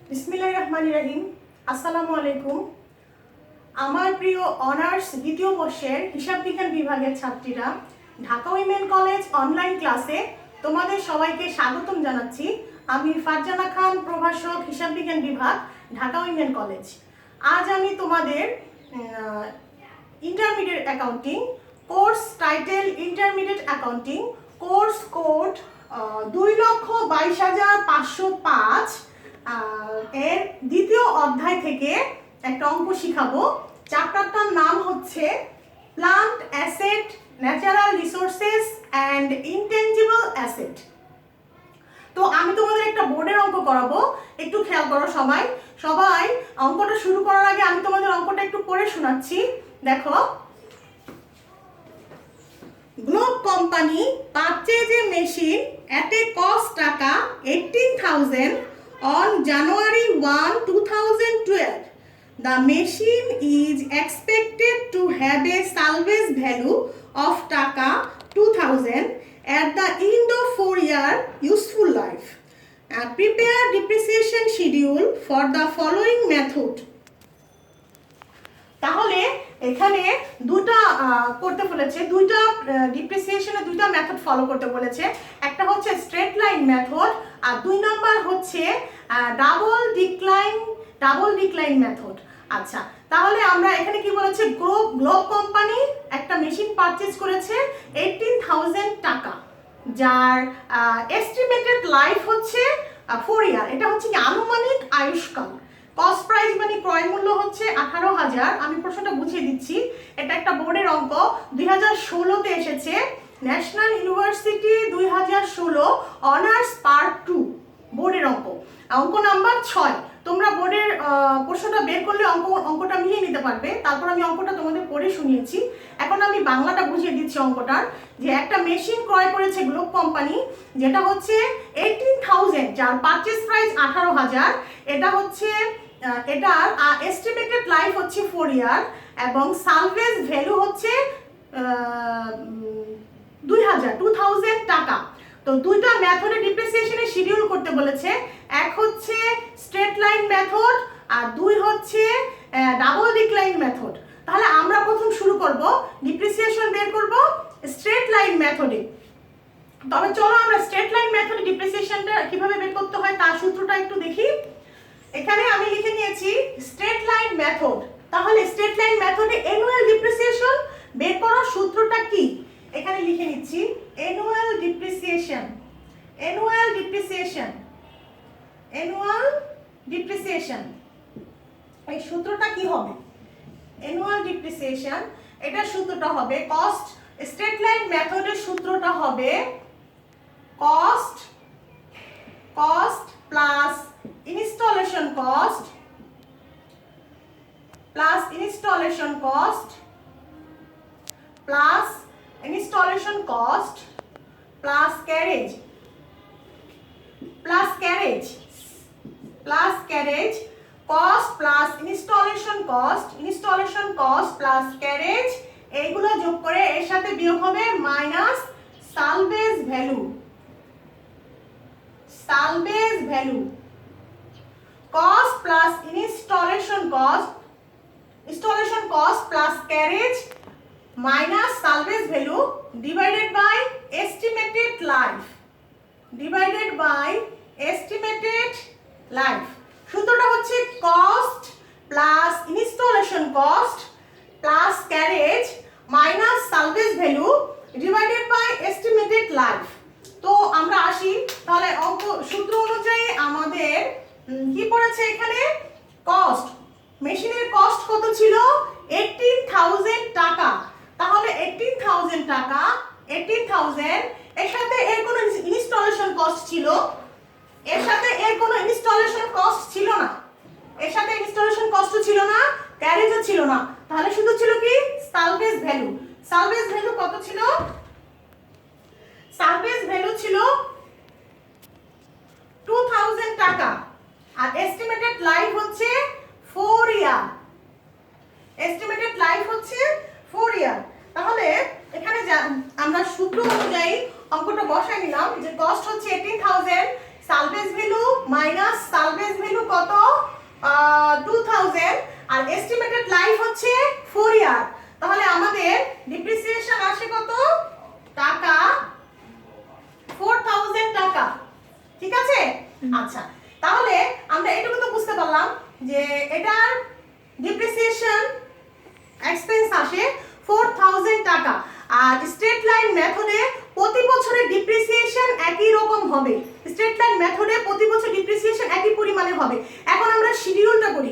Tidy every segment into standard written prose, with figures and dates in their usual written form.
বিসমিল্লাহির রহমানির রহিম। আসসালামু আলাইকুম। আমার প্রিয় অনার্স দ্বিতীয় বর্ষের হিসাব বিজ্ঞান বিভাগের ছাত্রীরা, ঢাকা উইমেন কলেজ অনলাইন ক্লাসে তোমাদের সবাইকে স্বাগতম জানাচ্ছি। আমি ফারজানা খান, প্রভাষক, হিসাব বিজ্ঞান বিভাগ, ঢাকা উইমেন কলেজ। আজ আমি তোমাদের intermediate accounting course title intermediate accounting course code 2,22,505 এর দ্বিতীয় অধ্যায় থেকে একটা অঙ্ক শিখাবো। চ্যাপ্টারটার নাম হচ্ছে plant asset, natural resources and intangible asset. তো আমি তোমাদের একটা বোর্ডের অঙ্ক করাবো, একটু খেয়াল করো সবাই। অঙ্কটা শুরু করার আগে আমি তোমাদের অঙ্কটা একটু পড়ে শোনাচ্ছি। দেখো, globe company purchase A machine at a cost টাকা 18,000 on January 1, 2012. The machine is expected to have a salvage value of টাকা 2,000 at the end of 4-year useful life. Prepare depreciation schedule for the following method. তাহলে এখানে দুটা করতে বলেছে, দুইটা ডিপ্রিসিয়েশনে দুইটা method follow করতে বলেছে। একটা হচ্ছে স্ট্রেট লাইন মেথড আর 2 নাম্বার হচ্ছে ডাবল ডিক্লাইন মেথড। আচ্ছা, তাহলে আমরা এখানে কি বলেছে, গ্লোব কোম্পানি একটা মেশিন পারচেজ করেছে 18,000 টাকা, যার এস্টিমেটেড লাইফ হচ্ছে 4 ইয়ার। এটা হচ্ছে কি আনুমানিক আয়ুষ্কাল। কস্ট প্রাইস মানে ক্রয় মূল্য হচ্ছে 18,000। আমি প্রশ্নটা বুঝিয়ে দিচ্ছি। এটা একটা বোর্ডের অঙ্ক, 2016-তে এসেছে, ন্যাশনাল ইউনিভার্সিটি 2016 অনার্স পার্ট 2 বোর্ডের অঙ্ক নাম্বার 6। তোমরা বোর্ডের প্রশ্নটা বের করলে অঙ্কটা মিলিয়ে নিতে পারবে। তারপর আমি অঙ্কটা তোমাদের পড়ে শুনিয়েছি। এখন আমি বাংলাটা বুঝিয়ে দিচ্ছি অঙ্কটার, যে একটা মেশিন ক্রয় করেছে গ্লোব কোম্পানি, যেটা হচ্ছে 18,000, যার পারচেজ প্রাইস 18,000। এটা হচ্ছে এটার এস্টিমেটেড লাইফ হচ্ছে 4 ইয়ার এবং সালভেজ ভ্যালু হচ্ছে 2,000 টাকা। তো দুইটা মেথডে ডিপ্রিসিয়েশনের শিডিউল করতে বলেছে। এক হচ্ছে স্ট্রেট লাইন মেথড আর 2 হচ্ছে ডাবল ডিক্লাইন মেথড। তাহলে আমরা প্রথম শুরু করব, ডিপ্রিসিয়েশন বের করব স্ট্রেট লাইন মেথডে। তবে চলো আমরা স্ট্রেট লাইন মেথডে ডিপ্রিসিয়েশনটা কিভাবে বের করতে হয় তার সূত্রটা একটু দেখি। এখানে আমি লিখে নিয়েছি স্ট্রেট লাইন মেথড। তাহলে স্ট্রেট লাইন মেথডে অ্যানুয়াল ডিপ্রিসিয়েশন বের করার সূত্রটা কি, এখানে লিখে নিচ্ছি। অ্যানুয়াল ডিপ্রিসিয়েশন এই সূত্রটা কি হবে? অ্যানুয়াল ডিপ্রিসিয়েশন, এটা সূত্রটা হবে কস্ট, স্ট্রেট লাইন মেথডের সূত্রটা হবে cost plus installation cost plus carriage cost plus installation cost plus carriage, এইগুলো যোগ করে এর সাথে বিয়োগ হবে minus salvage value. Cost plus installation cost plus carriage minus salvage value divided by estimated life. সূত্রটা হচ্ছে cost plus installation cost plus carriage minus salvage value divided by estimated life. তো আমরা আসি, তাহলে অঙ্ক সূত্র অনুযায়ী আমাদের কি পড়েছে এখানে, কস্ট, মেশিনের কস্ট কত ছিল? 18,000 টাকা। তাহলে 18,000 টাকা, 18,000 এর সাথে এর কোনো ইনস্টলেশন কস্ট ছিল? এর সাথে এর কোনো ইনস্টলেশন কস্ট ছিল না, ক্যারেজও ছিল না। তাহলে শুধু ছিল কি সালভেজ ভ্যালু। সালভেজ ভ্যালু কত ছিল? সালভেজ ভ্যালু ছিল 2,000 টাকা আর এস্টিমেটেড লাইফ হচ্ছে 4 ইয়ার। তাহলে এখানে আমরা সূত্র অনুযায়ী অঙ্কটা বসাই নিলাম যে কস্ট হচ্ছে 18,000, salvage value minus salvage value কত 2000 আর এস্টিমেটেড লাইফ হচ্ছে 4 ইয়ার, তাহলে আমাদের ডিপ্রিসিয়েশন আসে কত টাকা 4000 টাকা। ঠিক আছে? আচ্ছা, তাহলে আমরা এটুকু তো বুঝতে পারলাম যে এটার ডিপ্রিসিয়েশন এক্সপেন্স আসে 4000 টাকা। আর স্ট্রেট লাইন মেথডে প্রতি বছরে ডিপ্রিসিয়েশন একই রকম হবে, স্ট্রেট লাইন মেথডে প্রতি বছর ডিপ্রিসিয়েশন একই পরিমাণে হবে। এখন আমরা শিডিউলটা করি,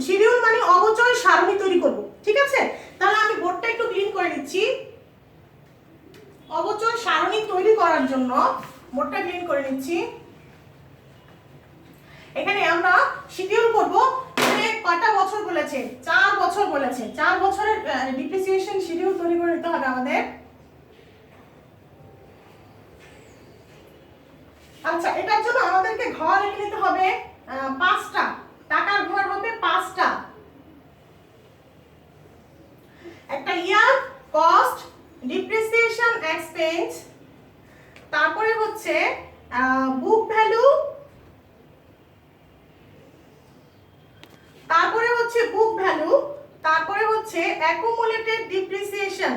শিডিউল মানে অবচয় সারণী তৈরি করব। ঠিক আছে, তাহলে আমি বোর্ডটা একটু ক্লিন করে নিচ্ছি। অবচয় সারণী তৈরি করার জন্য বোর্ডটা ক্লিন করে নিচ্ছি। এখানে আমরা শিডিউল করব, কয়টা বছর বলেছে 4 বছর বলেছে, 4 বছরের ডিপ্রিসিয়েশন শিডিউল তৈরি করে নিতে হবে আমাদের। আচ্ছা, এটার জন্য আমাদেরকে ঘর লিখে নিতে হবে 5টা, টাকার ঘর হবে 5টা। একটা ইয়ার কস্ট, ডিপ্রিসিয়েশন এক্সপেন্স, তারপরে হচ্ছে বুক ভ্যালু, তারপরে হচ্ছে বুক ভ্যালু, তারপরে হচ্ছে অ্যাকুমুলেটেড ডিপ্রিসিয়েশন।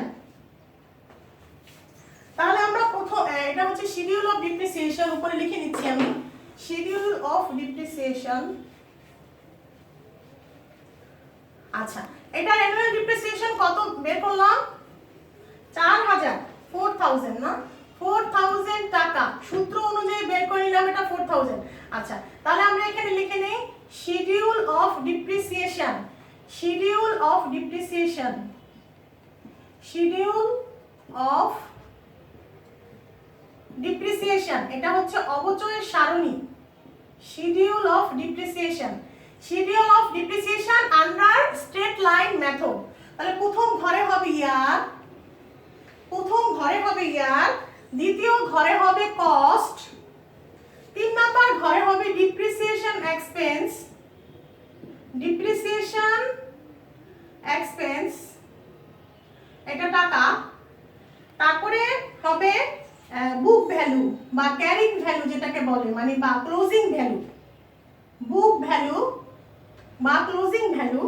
তাহলে আমরা প্রথম এটা হচ্ছে শিডিউল অফ ডিপ্রিসিয়েশন, উপরে লিখে নিচ্ছি আমি শিডিউল অফ ডিপ্রিসিয়েশন। আচ্ছা, এটা অ্যানুয়াল ডিপ্রিসিয়েশন কত বের করলাম 4000 না 4000 টাকা, সূত্র অনুযায়ী বের করে নিলাম এটা 4000। আচ্ছা, তাহলে আমরা এখানে লিখে নেই schedule of depreciation, schedule of depreciation, schedule of depreciation, এটা হচ্ছে অবচয়ের সারণী। Schedule of depreciation, schedule of depreciation under straight line method. তাহলে প্রথম ঘরে হবে ইয়ার, প্রথম ঘরে হবে ইয়ার, দ্বিতীয় ঘরে হবে কস্ট, 3 নাম্বার ঘরে হবে ডিপ্রিসিয়েশন এক্সপেন্স, ডিপ্রিসিয়েশন এক্সপেন্স এটা টাকা, তারপরে হবে বুক ভ্যালু বা ক্যারিং ভ্যালু যেটাকে বলে, মানে বা ক্লোজিং ভ্যালু, বুক ভ্যালু বা ক্লোজিং ভ্যালু,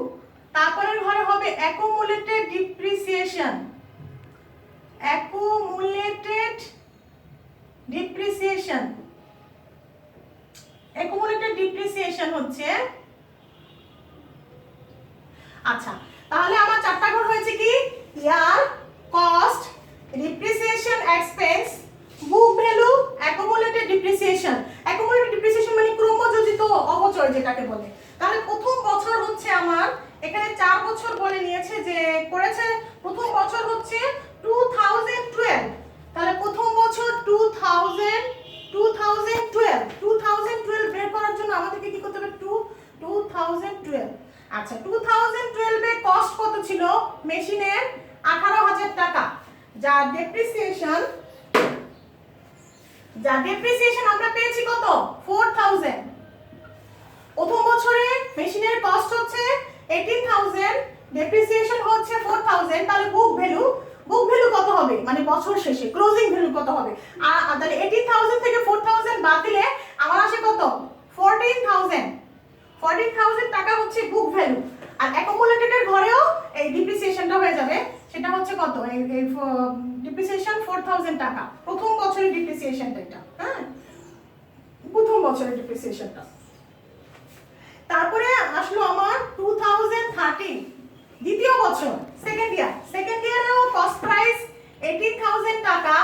তারপরে ঘরে হবে accumulated depreciation, accumulated depreciation, accumulated depreciation হচ্ছে। আচ্ছা, তাহলে আমার 4টা ঘর হয়েছে কি year cost, depreciation expense, book value, accumulated depreciation. Accumulated depreciation মানে ক্রমযোজিত অবচয় যেটাকে বলে। তাহলে প্রথম বছর হচ্ছে আমার এখানে 4 বছর বলে নিয়েছে যে করেছে, প্রথম বছর হচ্ছে 2012। তাহলে প্রথম বছর 2012 বের করার জন্য আমাদেরকে কি করতে হবে 2012। আচ্ছা, 2012 এর কস্ট কত ছিল মেশিনের 18000 টাকা, যা ডেপ্রিসিয়েশন আমরা পেয়েছি কত 4000। প্রথম বছরে মেশিনের কস্ট হচ্ছে 18000, ডেপ্রিসিয়েশন হচ্ছে 4000, তাহলে বুক ভ্যালু কত হবে মানে বছর শেষে ক্লোজিং ভ্যালু কত হবে? তাহলে 18000 থেকে 4000 বাদ দিলে আমার আসে কত 14000 টাকা হচ্ছে বুক ভ্যালু। আর অ্যাকুমুলেটেড এর ঘরেও এই ডিপ্রিসিয়েশনটা হয়ে যাবে, সেটা হচ্ছে কত এই ডিপ্রিসিয়েশন 4000 টাকা, প্রথম বছরের ডিপ্রিসিয়েশনটা এটা। হ্যাঁ, প্রথম বছরের ডিপ্রিসিয়েশনটা। তারপরে আসলো আমার 2013 দ্বিতীয় বছর, সেকেন্ড ইয়ারেও কস্ট প্রাইস 18000 টাকা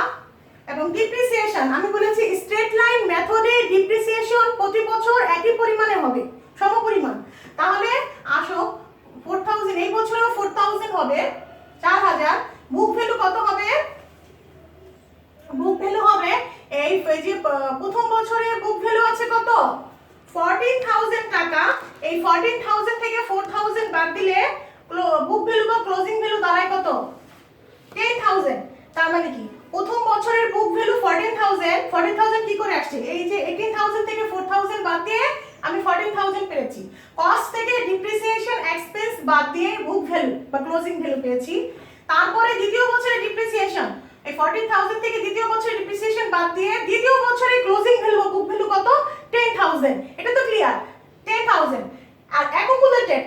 এবং ডিপ্রিসিয়েশন আমি বলেছি স্ট্রেট লাইন মেথডে ডিপ্রিসিয়েশন প্রতি বছর একই পরিমাণে হবে, সমপরিমাণ। তাহলে আসো 4000, এই বছরেও 4000 হবে 4000। বুক ভ্যালু কত হবে? বুক ভ্যালু হবে এই যে প্রথম বছরে বুক ভ্যালু আছে কত 14000 টাকা, এই 14000 থেকে 4000 বাদ দিলে বুক ভ্যালু বা ক্লোজিং ভ্যালু দাঁড়ায় কত 10000। তার মানে কি প্রথম বছরের বুক ভ্যালু 14000 কি করে আসছে এই যে 18000 থেকে 4000 বাদ দিয়ে আমি 14000 পেয়েছি, কস্ট থেকে ডিপ্রিসিয়েশন এক্সপেন্স বাদ দিয়ে বুক ভ্যালু বা ক্লোজিং ভ্যালু পেয়েছি। তারপরে দ্বিতীয় বছরের ডিপ্রিসিয়েশন এই 14000 থেকে দ্বিতীয় বছরের ডিপ্রিসিয়েশন বাদ দিয়ে দ্বিতীয় বছরের ক্লোজিং ভ্যালু বা বুক ভ্যালু কত 10000। এটা তো ক্লিয়ার। 10,000। আর অ্যাকুমুলেটেড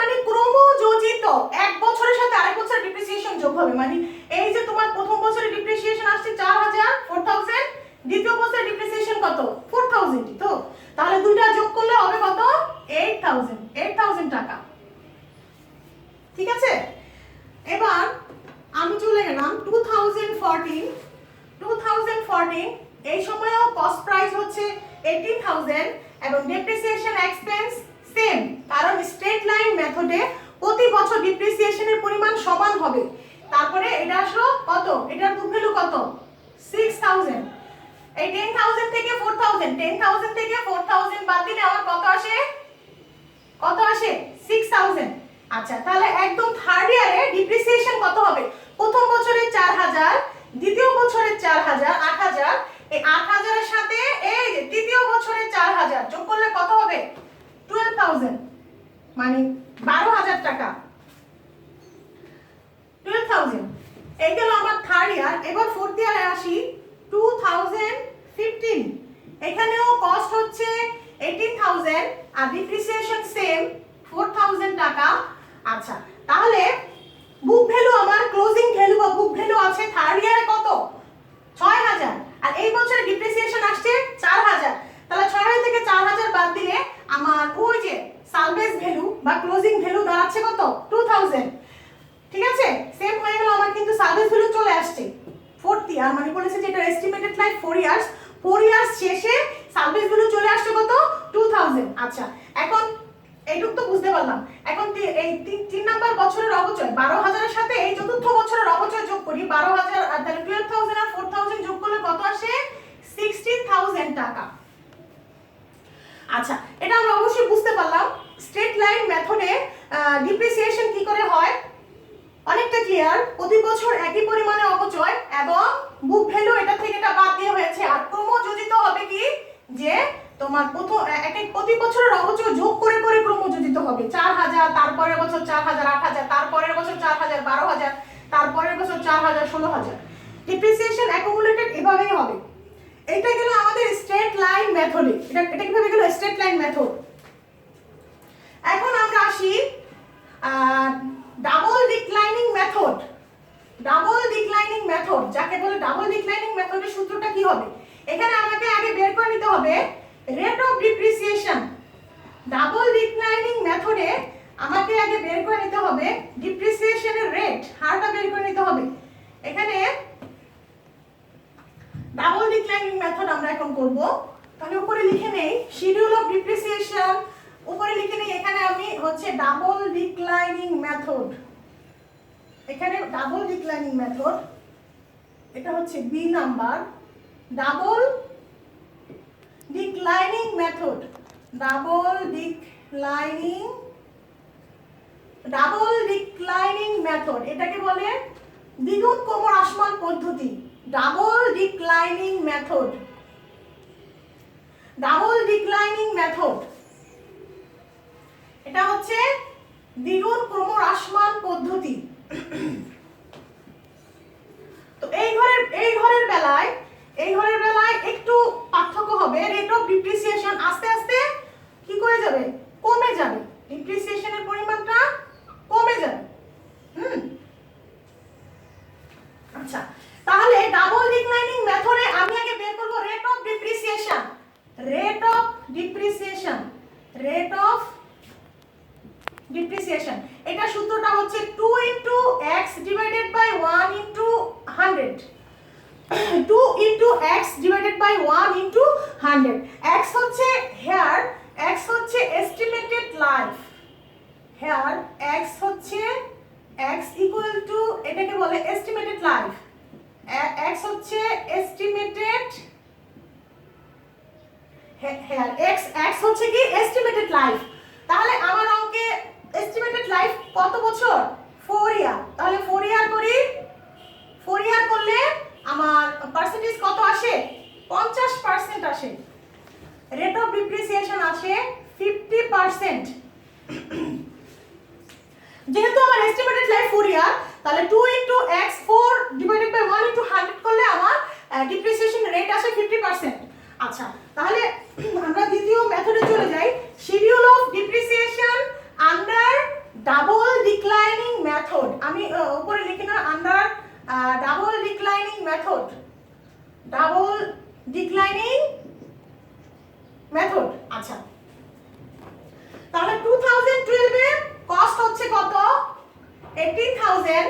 মানে ক্রমযোজিত, এক বছরের সাথে আরেক বছর ডিপ্রিসিয়েশন যোগ হবে। মানে এই যে তোমার প্রথম বছরে ডিপ্রিসিয়েশন আসছে 4000 4000, দ্বিতীয় বছরে ডিপ্রিসিয়েশন কত 4000, তো তাহলে দুইটা যোগ করলে হবে কত 8000 টাকা। ঠিক আছে, এবার আমি চলে গেলাম 2014। এই সময়ও কস্ট প্রাইস হচ্ছে 18000 এবং ডেপ্রিসিয়েশন এক্সপেন্স সেম, কারণ স্ট্রেট লাইন মেথডে প্রতি বছর ডিপ্রিসিয়েশনের পরিমাণ সমান হবে। তারপরে এটা আসলো কত, এটার বুক ভ্যালু কত 6000। এই 10000 থেকে 4000 বাদ দিলে আমার কত আসে 6000। আচ্ছা, তাহলে একদম থার্ড ইয়ারে ডিপ্রিসিয়েশন কত হবে? প্রথম বছরে 4000, দ্বিতীয় বছরে 4000 8000, এই 8000 এর সাথে এই যে তৃতীয় বছরে 4000 যোগ করলে কত হবে 12000, মানে 12000 টাকা। 12000 এই গেল আমার থার্ড ইয়ার। এবার ফোর্থ ইয়ারে আসি 2015। এখানেও কস্ট হচ্ছে 18000 আর ডিপ্রিসিয়েশন সেম 4000 টাকা। আচ্ছা, তাহলে বুক ভ্যালু আমার ক্লোজিং ভ্যালু বা বুক ভ্যালু আছে থার্ড ইয়ারে কত 6000, আর এই বছরে ডিপ্রিসিয়েশন আসছে 4000। তাহলে 6000 থেকে 4000 বাদ দিলে আমার ওই যে সালভেজ ভ্যালু বা ক্লোজিং ভ্যালু দাঁড়াচ্ছে কত 2000। ঠিক আছে, সেম হয়ে গেল আমার, কিন্তু সালভেজ ভ্যালু চলে আসছে ফোর্থ ইয়ার, মানে বলেছে যে এটা এস্টিমেটেড লাইফ 4 ইয়ার্স, 4 ইয়ার্স শেষে সালভেজ ভ্যালু চলে আসছে কত 2000। আচ্ছা, এখন এইটুক তো বুঝতে পারলাম। এখন এই 3 নাম্বার বছরের অবচয় 12000 এর সাথে এই চতুর্থ বছরের অবচয় যোগ করি, 12000 আর তাহলে 12000 আর 4000 যোগ করলে কত আসে 16000 টাকা। আচ্ছা, এটা আমরা অবশ্যই বুঝতে পারলাম স্ট্রেট লাইন মেথডে ডিপ্রিসিয়েশন কি করে হয়, অনেকটা ক্লিয়ার। প্রতি বছর একই পরিমাণে অপচয় এবং বুক ভ্যালু এটা থেকে এটা বাদ দিয়ে হয়েছে। আর ক্রমযোজিত হবে কি, যে তোমার প্রতি বছরের অপচয় যোগ করে করে ক্রমযোজিত হবে। 4000, তারপরের বছর 4000 8000, তারপরের বছর 4000 12000, তারপরের বছর 4000 16000। ডিপ্রিসিয়েশন অ্যাকুমুলেটেড এভাবেই হবে। এটা গেল আমাদের স্ট্রেট লাইন মেথডে। এটা কিভাবে গেল স্ট্রেট লাইন মেথড। এখন আমরা আসি ডাবল ডিক্লাইনিং মেথড। যাকে বলে ডাবল ডিক্লাইনিং মেথডের সূত্রটা কি হবে? এখানে আমাকে আগে বের করে নিতে হবে rate of depreciation. Double declining মেথডে আমাকে আগে বের করে নিতে হবে ডিপ্রিসিয়েশনের রেট, হারটা বের করে নিতে হবে। এখানে ডাবল ডিক্লাইনিং মেথড আমরা এখন করব। তাহলে উপরে লিখে নেই শিডিউল অফ ডিপ্রিসিয়েশন, উপরে লিখে নেই এখানে আমি হচ্ছে ডাবল ডিক্লাইনিং মেথড। এখানে ডাবল ডিক্লাইনিং মেথড, এটা হচ্ছে B number. Double declining method, double declining method, এটাকে বলে দ্বিগুণ ক্রমহ্রাসমান পদ্ধতি। ডাবল ডিক্লাইনিং মেথড, এটা হচ্ছে দ্বিগুণ ক্রমহ্রাসমান পদ্ধতি। তো এই ঘরের বেলায় একটু পার্থক্য হবে। রেট অফ ডিপ্রিসিয়েশন আস্তে আস্তে কি করে যাবে, কমে যাবে, ডিপ্রিসিয়েশনের পরিমাণটা কমে যাবে। আচ্ছা, তাহলে ডাবল ডিক্লাইনিং মেথডে আমি আগে বের করব রেট অফ ডিপ্রিসিয়েশন। এটা সূত্রটা হচ্ছে 2 x divided by 1 into 100। 2 into x divided by 1 into 100। x হচ্ছে here, x হচ্ছে estimated life, here x হচ্ছে x equal to এটাকে বলে estimated life, x হচ্ছে estimated, here x হচ্ছে কি estimated life। তাহলে আমার অঙ্কে estimated life কত বছর 4 ইয়ার। তাহলে 4 ইয়ার করি, 4 ইয়ার করলে আমার পার্সেন্টেজ কত আসে 50% আসে। রেট অফ ডিপ্রিসিয়েশন আসে 50%। যেহেতু আমার এস্টিমেটেড লাইফ 4 ইয়ার, তাহলে 2 into x 4 divided by 1 into 100 করলে আমার ডিপ্রিসিয়েশন রেট আসে 50%। আচ্ছা, তাহলে আমরা দ্বিতীয় মেথডে চলে যাই, শিডিউল আচ্ছা, তাহলে 2012 এ কস্ট হচ্ছে কত? 18,000।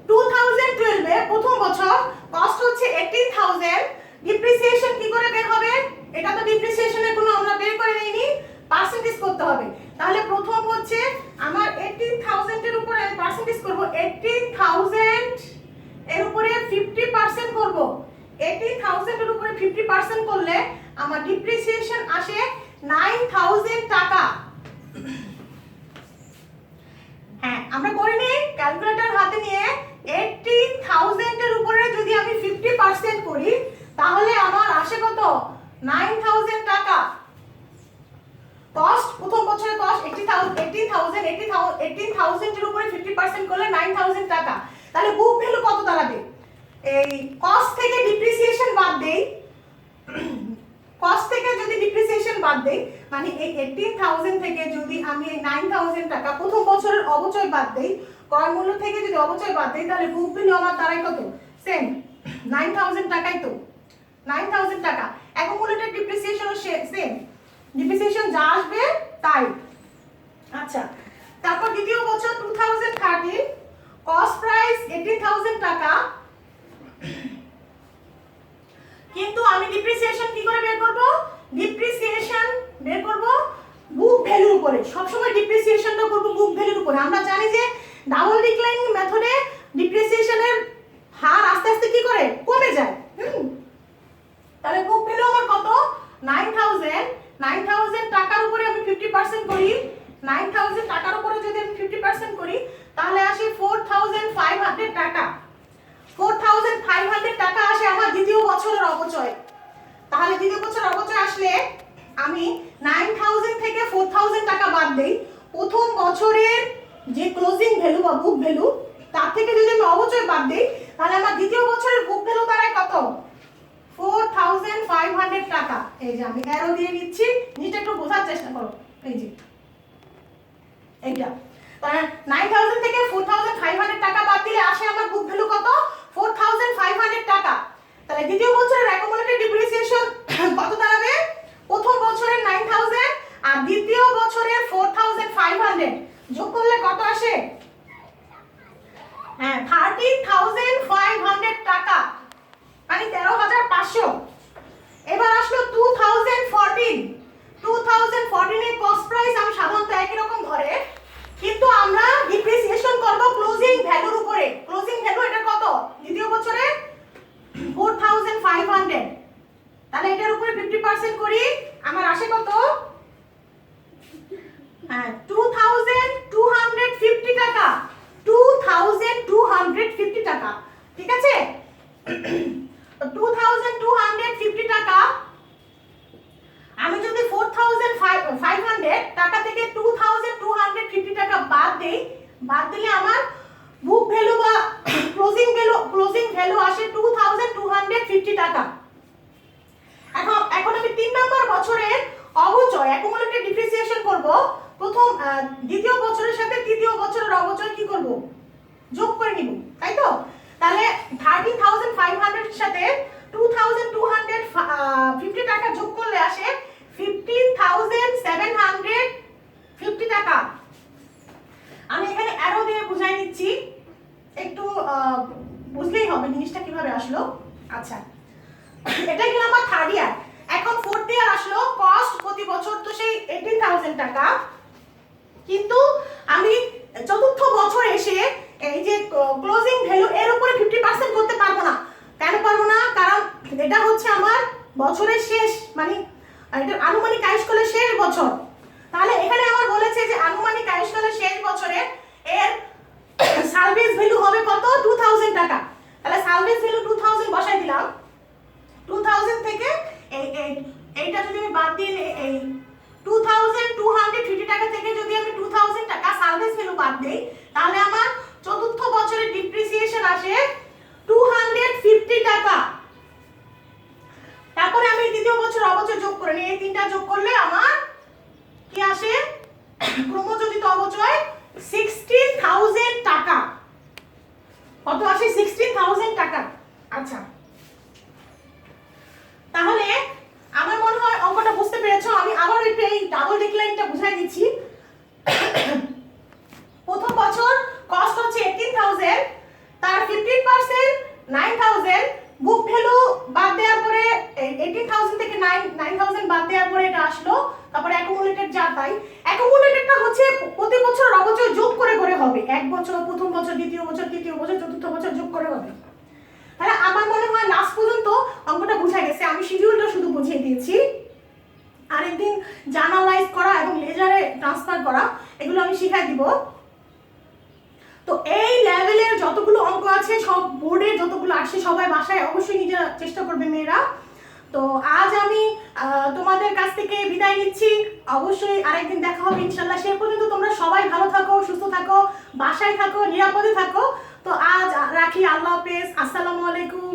2012 এ প্রথম বছর কস্ট হচ্ছে 18,000। ডিপ্রিসিয়েশন কি করে বের হবে? এটা তো ডিপ্রিসিয়েশনের কোনো আমরা বের করে নিইনি, পার্সেন্টেজ করতে হবে। তাহলে প্রথম হচ্ছে আমার 18,000 এর উপরে আমি পার্সেন্টেজ করব, 18,000 এর উপরে 50% করব। 18,000 এর উপরে 50% করলে আমার ডিপ্রিসিয়েশন আসে 9,000 টাকা। হ্যাঁ, আমরা করে নিই ক্যালকুলেটর হাতে নিয়ে। 18,000 এর উপরে যদি আমি 50% করি তাহলে আমার আসে কত? 9,000 টাকা। কস্ট প্রথম বছরের কস্ট 18,000 এর উপরে 50% করলে 9,000 টাকা। তাহলে বুক ভ্যালু কত দাঁড়াবে? এই কস্ট থেকে ডিপ্রিসিয়েশন বাদ দেই, কস্ট থেকে যদি ডিপ্রিসিয়েশন বাদ দেই মানে এই 18,000 থেকে যদি আমি এই 9,000 টাকা প্রথম বছরের অবচয় বাদ দেই, ক্রয় মূল্য থেকে যদি অবচয় বাদ দেই তাহলে বুক ভ্যালু আমার দাঁড়ায় কত? সেম 9,000 টাকাই তো, 9,000 টাকা। অ্যাকুমুলেটেড ডিপ্রিসিয়েশনও সেম, ডিপ্রিসিয়েশন যা আসবে তাই। আচ্ছা, তারপর দ্বিতীয় বছর 2013 কস্ট প্রাইস 18,000 টাকা, কিন্তু আমি ডিপ্রিসিয়েশন কি করে বের করব? ডিপ্রিসিয়েশন বের করব বুক ভ্যালুর উপরে। সব সময় ডিপ্রিসিয়েশনটা করব বুক ভ্যালুর উপরে। আমরা জানি যে ডাবল ডিক্লাইনিং মেথডে ডিপ্রিসিয়েশনের হার আস্তে আস্তে কি করে? কমে যায়। তাহলে বুক ভ্যালু আমার কত? 9,000। 9,000 টাকার উপরে আমি 50% করি, 9,000 টাকার উপরে যদি আমি 50% করি তাহলে আসে 4,500 টাকা। 4,500 টাকা আসে আমার দ্বিতীয় বছরের অবচয়। তাহলে দ্বিতীয় বছরের অবচয় আসলে আমি 9,000 থেকে 4,000 টাকা বাদ দেই, প্রথম বছরের যে ক্লোজিং ভ্যালু বা বুক ভ্যালু তার থেকে যদি আমি অবচয় বাদ দেই তাহলে আমার দ্বিতীয় বছরের বুক ভ্যালু দাঁড়ায় কত? 4,500 টাকা। এই যে আমি অ্যারো দিয়ে নিচ্ছি, নিচে একটু বোঝার চেষ্টা করো। এই যে এইটা, তাহলে 9,000 থেকে 4,500 টাকা বাদ দিলে আসে আমার বুক ভ্যালু কত? 4,500 টাকা। তাহলে দ্বিতীয় বছরের অ্যাকুমুলেটেড ডিপ্রিসিয়েশন কত দাঁড়াবে? প্রথম বছরের 9,000 আর দ্বিতীয় বছরের 4,500 যোগ করলে কত আসে? হ্যাঁ, 13,500 টাকা, মানে 13,500। এবার আসলো 2014। 2014 এর কস্ট প্রাইস আমি সাধারণত একই রকম ধরে, কিন্তু আমরা ডিপ্রিসিয়েশন করব ক্লোজিং ভ্যালুর উপরে। ক্লোজিং ভ্যালু এটা কত? দ্বিতীয় বছরে 4,500। তাহলে এটার উপরে 50% করি, আমার আসে কত? হ্যাঁ, 2,250 টাকা। 2,250 টাকা, ঠিক আছে? 2,250 টাকা আমি যদি 4,500 টাকা থেকে 2,250 টাকা বাদ দেই, বাদ দিলে আমার বুক ভ্যালু বা ক্লোজিং ভ্যালু আসে 2,250 টাকা। এখন আমি 3 নম্বর বছরের অবচয় অ্যাকুমুলেটেড ডিপ্রিসিয়েশন করব। প্রথম দ্বিতীয় বছরের সাথে তৃতীয় বছরের অবচয় কি করব? যোগ করে নিব, তাই তো? তাহলে 13,500 এর সাথে 2,250 টাকা যোগ করলে আসে 15,750 টাকা। আমি এখানে অ্যারো দিয়ে বুঝাই নিচ্ছি, একটু বুঝলেই হবে জিনিসটা কিভাবে আসলো। আচ্ছা, এটা গেল আমার থার্ড ইয়ার। এখন ফোর্থ ইয়ার আসলো। কস্ট প্রতি বছর তো সেই 18,000 টাকা, কিন্তু আমি চতুর্থ বছর এসে এই যে ক্লোজিং ভ্যালু এর উপরে 50% করতে পারবো না। কেন পারবো না? কারণ এটা হচ্ছে আমার বছরের শেষ, মানে এটা আনুমানিক আয়ুষ্কালের শেষ বছর। তাহলে এখানে আমার বলেছে যে আনুমানিক আয়ুষ্কালের শেষ বছরে এর সালভেজ ভ্যালু হবে কত? 2,000 টাকা। তাহলে সালভেজ ভ্যালু 2,000 বসাই দিলাম। 2,000 থেকে এইটা যদি আমি বাদ দিই, এই 2,250 টাকা থেকে যদি আমি 2,000 টাকা সালভেজ ভ্যালু বাদ দেই তাহলে আমার চতুর্থ বছরের ডিপ্রিসিয়েশন আসে 250 টাকা। তারপরে আমি দ্বিতীয় বছর অবচয় যোগ করে নিই, এই তিনটা যোগ করলে আমার কি আসে? ক্রমযোজিত অবচয় 16,000 টাকা। কত আসে? 16,000 টাকা। আচ্ছা, তাহলে 1000 থেকে 9000 বাদ দেওয়ার পরে এটা আসলো। তারপরে অ্যাকুমুলেটেড যা তাই, অ্যাকুমুলেটেডটা হচ্ছে প্রতি বছর অবচয় যোগ করে করে হবে, এক বছর, প্রথম বছর, দ্বিতীয় বছর, তৃতীয় বছর, চতুর্থ বছর যোগ করে হবে। তাহলে আমার মনে হয় লাস্ট পর্যন্ত অঙ্কটা বুঝা গেছে, আমি শিডিউলটা শুধু বুঝিয়ে দিয়েছি। আরেকদিন জার্নালাইজ করা এবং লেজারে ট্রান্সফার করা এগুলো আমি শিখাই দিব। তো এই লেভেলের যতগুলো অঙ্ক আছে সব বোর্ডে যতগুলো আসছে সবাই বাসায় অবশ্যই নিজেরা চেষ্টা করবে মেয়েরা। তো আজ আমি তোমাদের কাছ থেকে বিদায় নিচ্ছি, অবশ্যই আরেকদিন দেখা হবে ইনশাল্লাহ। সে পর্যন্ত তোমরা সবাই ভালো থাকো, সুস্থ থাকো, বাসায় থাকো, নিরাপদে থাকো। তো আজ রাখি, আল্লাহ হাফেজ, আসসালামু আলাইকুম।